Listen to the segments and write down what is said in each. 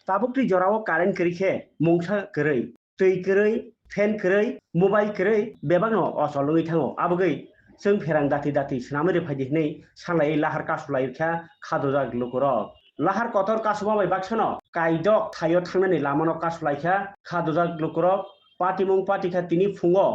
tabuk tri jorao current kerikhe mungsa kerei tui kerei fan kerei mobile kerei bebano osolungi thango abugei Chwng Pherang dati dati snamere phajiknei Sanlaikha lahar kasulai kha khadojak lukurok lahar kotor kasuma bai baksono kaidok thayo thangnani lamano kasulaikha khadojak lukurok patimung patikha tini phungo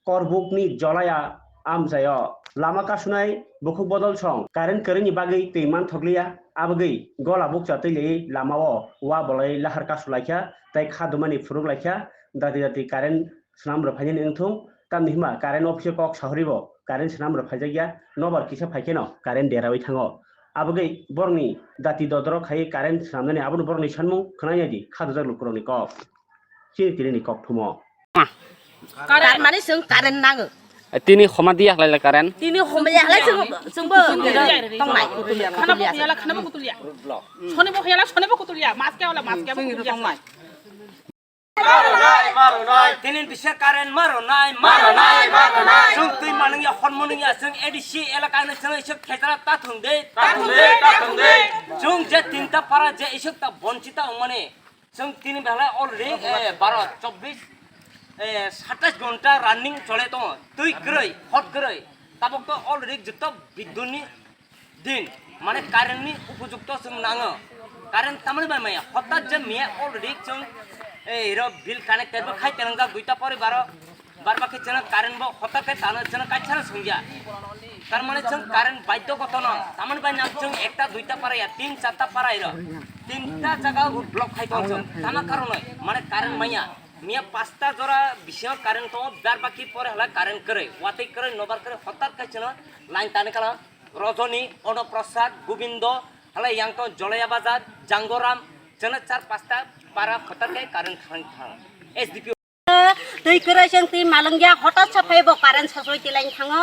Korbook ni Jolaya amjayo Lama Kasui Bukuk bodol song current kereni bagei teiman thokliya abugei gola bukcha tei lamao wa bolai lahar kasulaikha tai khadumani phuruglaikha dati dati current snamro phajini engthung tamnihma current office kok sahoribo current snamro phajagya nobar kisa phaikeno current derawi thango abugei borni dati dodro khai current snamnani abunu borni sanmung khnayadi khadojak lukuroni kok chini tirini kok thumo current mani Chwng current nango tini khoma dia hlai karen tini khoma ya hlai Chwngbo tongnai khana bo kutulia sone bo kutulia mas ke kutulia Maronai, tinin bisa karen maronai. Chwng tui manung ya hon manung ya Chwng edisi elaka na Chwng isuk khetara tatung de. Chwng je tinta para je isuk ta bonchita umane. Chwng tini behala already 12 24 27 ঘন্টা running চলে তো তুই করই hot করই তাবক তো already যত বিদ্যুৎনি দিন মানে কারেন্টনি উপযুক্ত Chwng নাঙো current তামনে by হঠাৎ যে মিয়া অলরেডি Chwng এর বিল কানেক্টেড খাই তেনঙ্গা দুইটা পরে বারবাকে যেন কারেন্ট ব হঠাৎ তানো যেন কাইছানা সংজ্ঞা তার মানে Chwng কারেন্ট বাধ্যগত ন তামনে বাই না Chwng একটা দুইটা পারাইয়া তিন চারটা পারাইর তিনটা জায়গা ব্লক খাইতো Chwng তামা কারণে মানে কারেন্ট মাইয়া মিয়া পাঁচটা জোড়া বিষয় কারেন্ট তো বারবাকি পরে হলা কারেন্ট করে ওয়াতেই করে নবার করে হঠাৎ কাইছানা লাইন টানে কালা রজনী অনপ্রসাদ গোবিন্দ হলা ইয়াংতো জলয়া বাজার জাঙ্গরাম যেন চার পাঁচটা para khotar kai current thang SDP tui kerei Chwng tui malungya hota sapai bo current sasoi tilain thango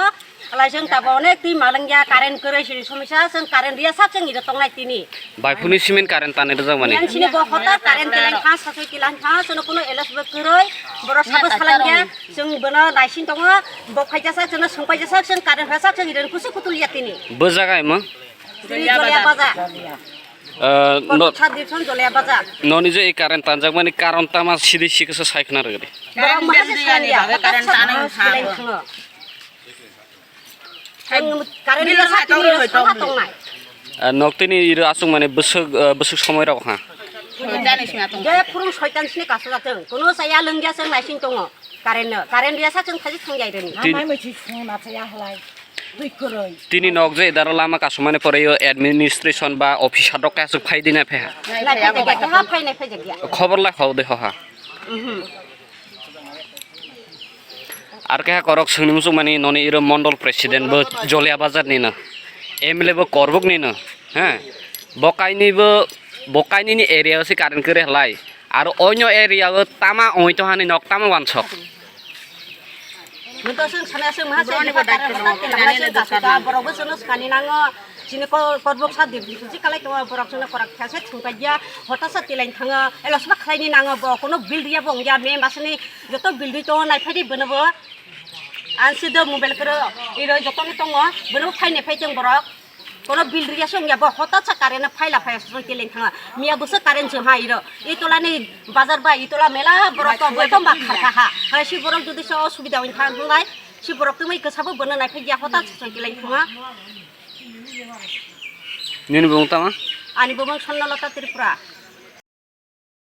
ala Chwng tabone tui malungya current kerei sini somisa Chwng current dia sak Chwng ida tongnai tini baifuni simen current tane rojak mani yan sini bo hota current tilain thang sasoi tilain thang sono kuno elas bo kerei boro sabo salangya Chwng bono naisin tongo bo phaijasa Chwng songpaijasa Chwng current hasak Chwng ida kusu kutulia tini bo jagai ma Jolaya baza noni je current tanjak mani karon tama sidi sikasa saikna rogri noktini iru asung mane besuk somoy rok ha je purung soitan sini kaso jateng kono saya lengja Chwng naisin tongo current dia sak Chwng thaji thangjai reni tini nok je daro Lama Kasui mane pore yo administration ba office adok kasuk phaidina phe khobor la khau de ha ar ke korok Chwng musuk mani noni iro mondol president bo Jolaya bazar ni na MLA bo Korbook ni na ha bokaini ni area se current kere hlai aro onyo area go tama oito hani nok tama wansok Minta Chwng sana Chwng maha Chwng borok Chwng skani nango sini Korbook sa di suci kalai to borok Chwng korak khase thungpaia hota sa tilain thango elos ba khlaini nango bo kono building bong ya me masni joto building to nai phadi bonobo ansi do mobile kro iro joto ni tongo bono phaine phaiteng borok kono building ya Chwng ya bo hota sa current phaila phai so tilain thanga miya busa current Chwng ha iro itola ni bazar ba itola mela borok to boitom ba kharkha ha si borok jodi so subida win thang ngai si borok tumai kesabo bono nai phai ya hota so tilain thanga nini bong tama ani bomang Sanlaikha Tiprasa